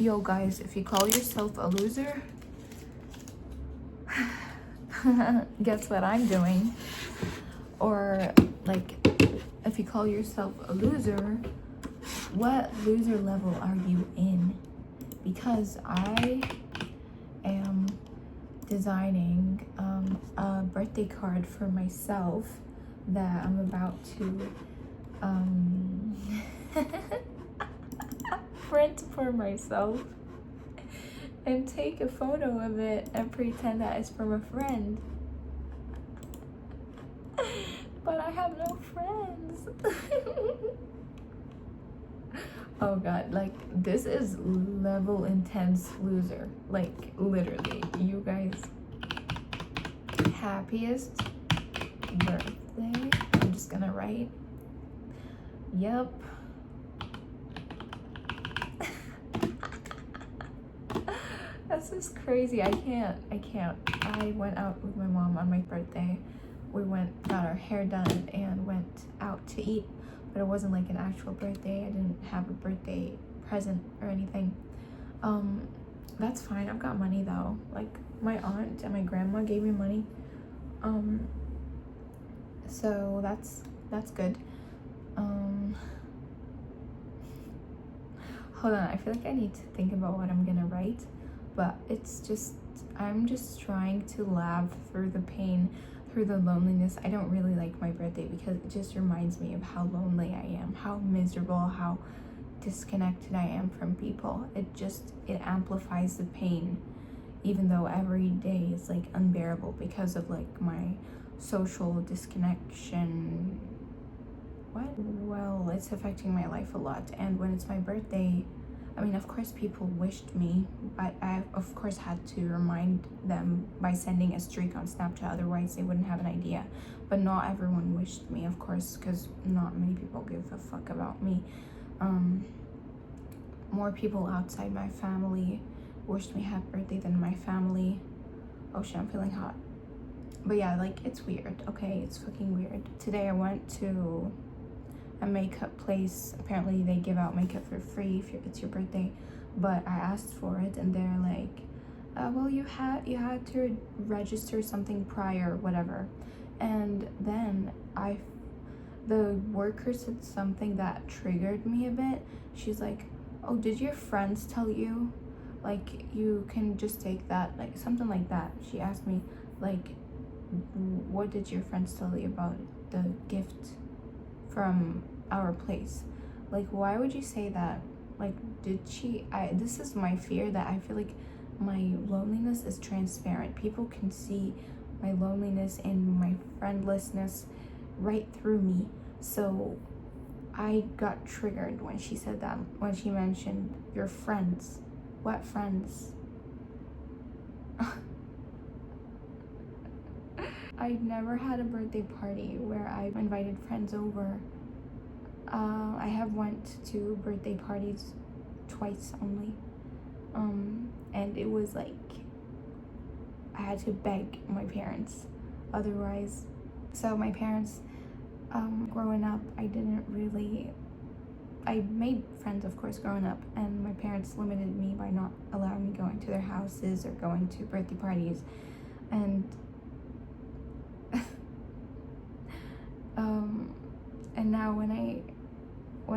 Yo guys, if you call yourself a loser, guess what I'm doing? Or like, if you call yourself a loser, what loser level are you in? Because I am designing a birthday card for myself that I'm about to print for myself and take a photo of it and pretend that it's from a friend. But I have no friends. Oh god, like this is level intense loser. Like literally, you guys, happiest birthday. I'm just gonna write. Yep. This is crazy. I can't. I went out with my mom on my birthday. We got our hair done and went out to eat, but it wasn't like an actual birthday. I didn't have a birthday present or anything. That's fine. I've got money though. Like my aunt and my grandma gave me money. So that's good. Hold on, I feel like I need to think about what I'm gonna write, but I'm just trying to laugh through the pain, through the loneliness. I don't really like my birthday because it just reminds me of how lonely I am, how miserable, how disconnected I am from people. It amplifies the pain, even though every day is like unbearable because of like my social disconnection. What? Well, it's affecting my life a lot, and when it's my birthday, I mean, of course people wished me, but I of course had to remind them by sending a streak on Snapchat, otherwise they wouldn't have an idea. But not everyone wished me, of course, because not many people give a fuck about me. More people outside my family wished me happy birthday than my family. Oh shit, I'm feeling hot. But yeah, like it's weird, okay? It's fucking weird. Today I went to a makeup place. Apparently they give out makeup for free if it's your birthday, but I asked for it and they're like, well, you had to register something prior, whatever. And then the worker said something that triggered me a bit. She's like, oh, did your friends tell you like you can just take that, like something like that? She asked me like, what did your friends tell you about the gift from our place? Like, why would you say that? Like, this is my fear, that I feel like my loneliness is transparent. People can see my loneliness and my friendlessness right through me. So I got triggered when she said that, when she mentioned your friends. What friends? I never had a birthday party where I invited friends over. I have went to birthday parties twice only. And it was like, I had to beg my parents otherwise. So my parents, growing up, I made friends, of course, growing up, and my parents limited me by not allowing me going to their houses or going to birthday parties. And and now when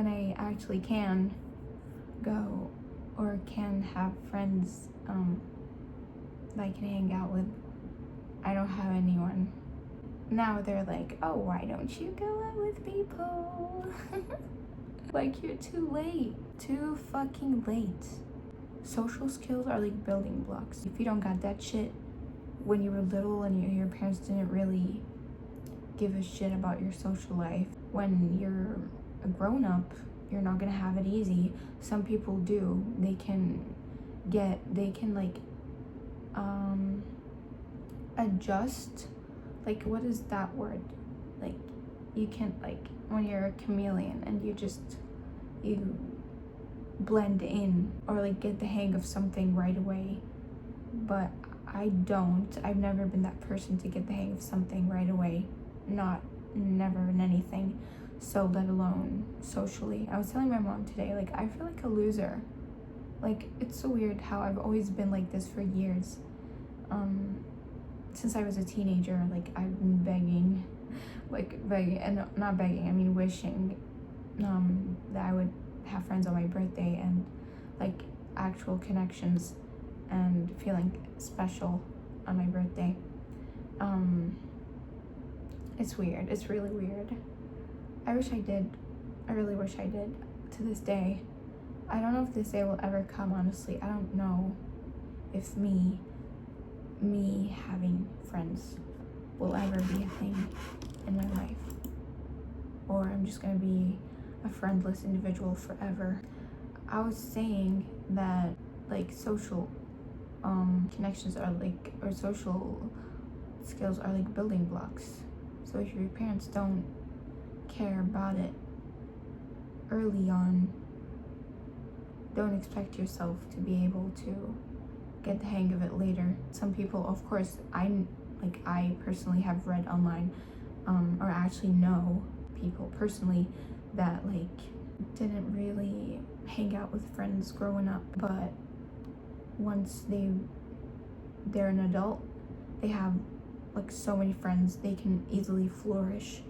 I actually can go or can have friends that I can hang out with, I don't have anyone. Now they're like, oh, why don't you go out with people? Like, you're too late. Too fucking late. Social skills are like building blocks. If you don't got that shit when you were little and your parents didn't really give a shit about your social life, when you're a grown-up, you're not gonna have it easy. Some people do. They can like adjust. Like, what is that word? Like, you can, like, when you're a chameleon and you blend in or like get the hang of something right away. But I don't. I've never been that person to get the hang of something right away. Never in anything. So let alone socially. I was telling my mom today, like, I feel like a loser. Like, it's so weird how I've always been like this for years. Since I was a teenager, like, I've been begging, and not begging, I mean wishing, that I would have friends on my birthday and, like, actual connections and feeling special on my birthday. It's weird. It's really weird. I wish I did. I really wish I did. To this day, I don't know if this day will ever come, honestly. I don't know if me having friends will ever be a thing in my life, or I'm just gonna be a friendless individual forever. I was saying that, like, social connections are like, or social skills are like building blocks. So if your parents don't care about it early on, don't expect yourself to be able to get the hang of it later. Some people, of course, I personally have read online, or actually know people personally that, like, didn't really hang out with friends growing up, but once they're an adult, they have, like, so many friends, they can easily flourish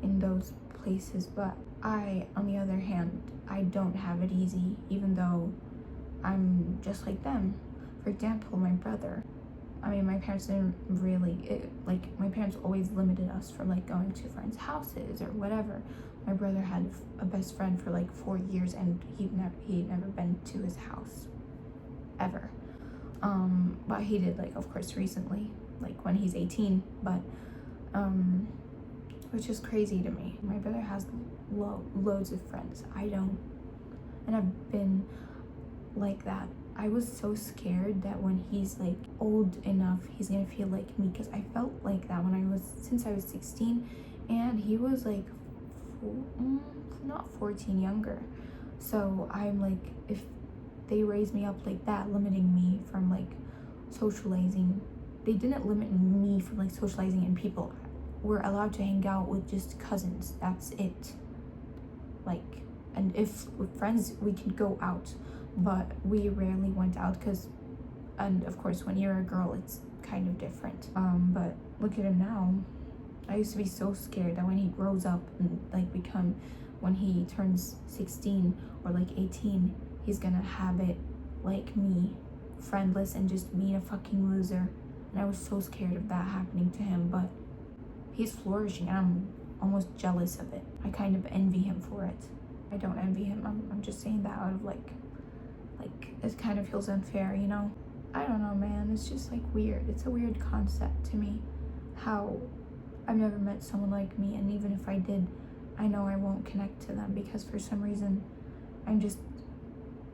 in those places. But I, on the other hand, I don't have it easy, even though I'm just like them. For example, my brother, I mean, my parents didn't really, my parents always limited us from, like, going to friends' houses or whatever. My brother had a best friend for, like, 4 years, and he'd never been to his house, ever. But he did, like, of course, recently, like, when he's 18, but, which is crazy to me. My brother has loads of friends. I don't, and I've been like that. I was so scared that when he's, like, old enough, he's gonna feel like me, because I felt like that since I was 16, and he was, like, not 14, younger. So I'm like, if they raise me up like that, limiting me from, like, socializing, they didn't limit me from, like, socializing, and people were allowed to hang out with just cousins, that's it. Like, and if with friends, we could go out, but we rarely went out, and of course, when you're a girl, it's kind of different. But look at him now. I used to be so scared that when he grows up and, like, when he turns 16 or, like, 18, he's gonna have it like me, friendless and just being a fucking loser. And I was so scared of that happening to him, but he's flourishing, and I'm almost jealous of it. I kind of envy him for it. I don't envy him. I'm just saying that out of, like, it kind of feels unfair, you know? I don't know, man. It's just, like, weird. It's a weird concept to me, how I've never met someone like me, and even if I did, I know I won't connect to them, because for some reason I'm just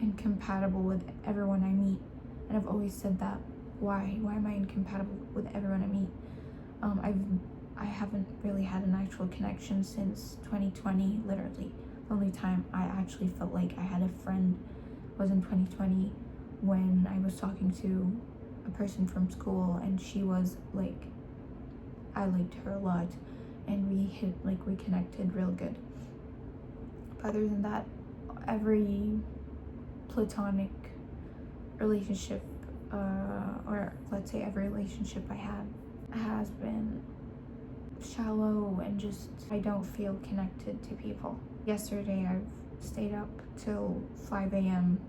incompatible with everyone I meet. And I've always said that. Why am I incompatible with everyone I meet? I haven't really had an actual connection since 2020. Literally, the only time I actually felt like I had a friend was in 2020, when I was talking to a person from school, and she was like, I liked her a lot, and we connected real good. But other than that, every platonic relationship, or let's say every relationship I had, has been shallow, and just, I don't feel connected to people. Yesterday, I've stayed up till 5 a.m.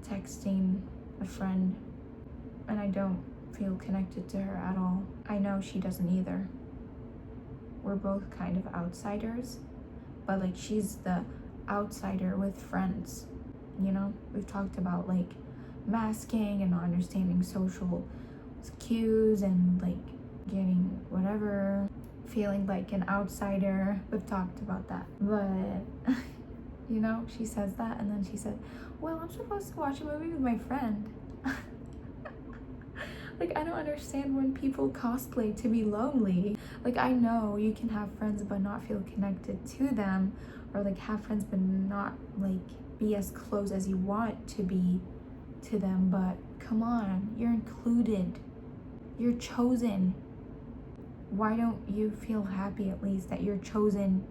texting a friend, and I don't feel connected to her at all. I know she doesn't either. We're both kind of outsiders, but, like, she's the outsider with friends, you know? We've talked about, like, masking and not understanding social cues, and, like, getting whatever, feeling like an outsider. We've talked about that, but you know, she says that, and then she said, well, I'm supposed to watch a movie with my friend. Like, I don't understand when people cosplay to be lonely. Like, I know you can have friends but not feel connected to them, or, like, have friends but not, like, be as close as you want to be to them. But come on, you're included, you're chosen. Why don't you feel happy at least that you're chosen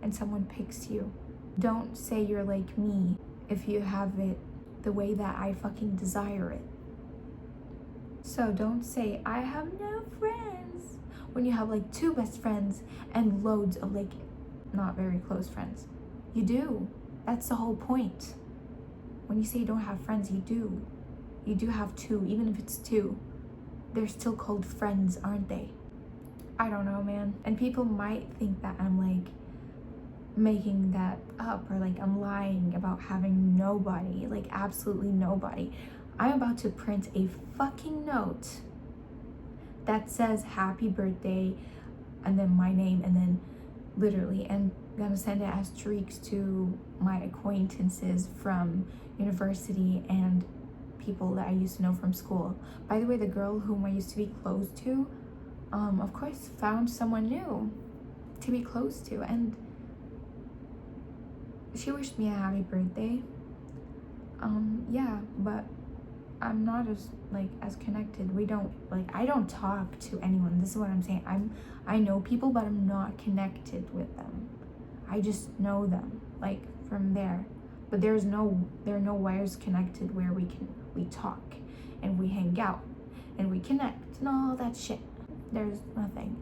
and someone picks you? Don't say you're like me if you have it the way that I fucking desire it. So don't say, I have no friends, when you have like 2 best friends and loads of like not very close friends. You do. That's the whole point. When you say you don't have friends, you do. You do have 2, even if it's 2. They're still called friends, aren't they? I don't know, man. And people might think that I'm like making that up, or like I'm lying about having nobody, like absolutely nobody. I'm about to print a fucking note that says happy birthday and then my name, and then literally, and I'm gonna send it as streaks to my acquaintances from university and people that I used to know from school. By the way, the girl whom I used to be close to, of course, found someone new to be close to, and she wished me a happy birthday. Yeah, but I'm not as connected. We don't, like, I don't talk to anyone. This is what I'm saying. I know people, but I'm not connected with them. I just know them, like, from there. But there are no wires connected where we talk and we hang out and we connect and all that shit. There's nothing.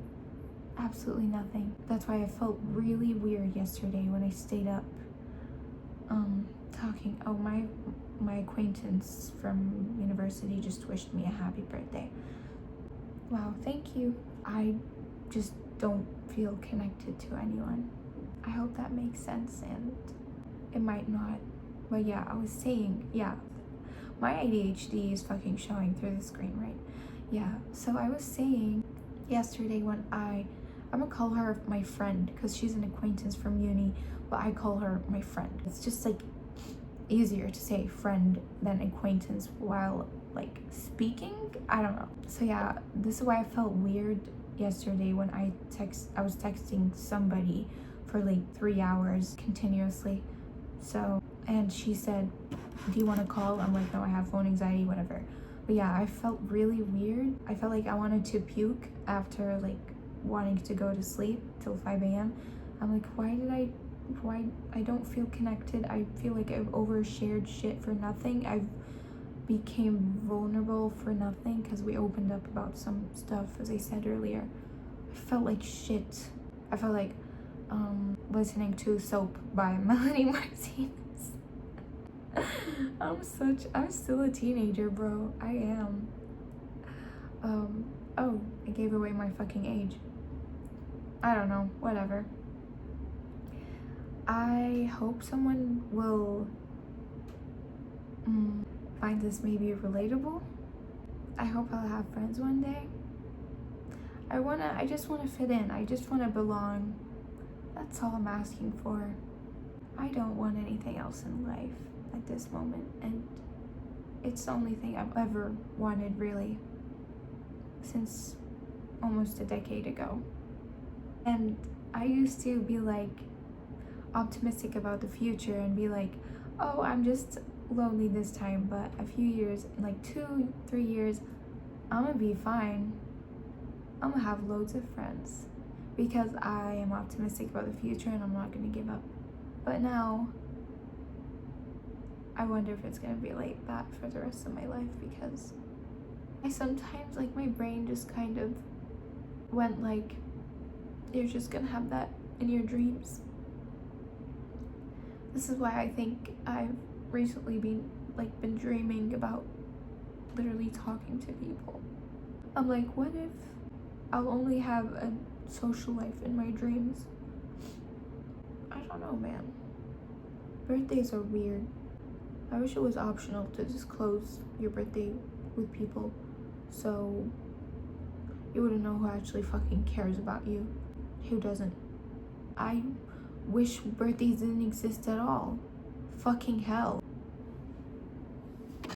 Absolutely nothing. That's why I felt really weird yesterday when I stayed up talking. Oh, my acquaintance from university just wished me a happy birthday. Wow, thank you. I just don't feel connected to anyone. I hope that makes sense, and it might not. But yeah, I was saying, yeah, my ADHD is fucking showing through the screen, right? Yeah, so I was saying yesterday when I'm gonna call her my friend because she's an acquaintance from uni, but I call her my friend. It's just like easier to say friend than acquaintance while like speaking. I don't know. So yeah, this is why I felt weird yesterday when I was texting somebody for like 3 hours continuously. So, and she said, do you want to call? I'm like, no, I have phone anxiety, whatever. But yeah, I felt really weird. I felt like I wanted to puke after like wanting to go to sleep till 5 a.m. I'm like, why I don't feel connected. I feel like I've overshared shit for nothing. I've became vulnerable for nothing because we opened up about some stuff, as I said earlier. I felt like shit. I felt like listening to Soap by Melanie Martinez. I'm still a teenager, bro. I am. Oh, I gave away my fucking age. I don't know, whatever. I hope someone will find this maybe relatable. I hope I'll have friends one day. I just wanna fit in. I just wanna belong. That's all I'm asking for. I don't want anything else in life at this moment, and it's the only thing I've ever wanted, really, since almost a decade ago. And I used to be like optimistic about the future and be like, oh, I'm just lonely this time, but a few years, in like 2-3 years, I'm gonna be fine. I'm gonna have loads of friends because I am optimistic about the future and I'm not gonna give up. But now I wonder if it's gonna be like that for the rest of my life, because I sometimes, like, my brain just kind of went like, you're just gonna have that in your dreams. This is why I think I've recently been dreaming about literally talking to people. I'm like, what if I'll only have a social life in my dreams? I don't know, man. Birthdays are weird. I wish it was optional to disclose your birthday with people, so you wouldn't know who actually fucking cares about you, who doesn't. I wish birthdays didn't exist at all. Fucking hell.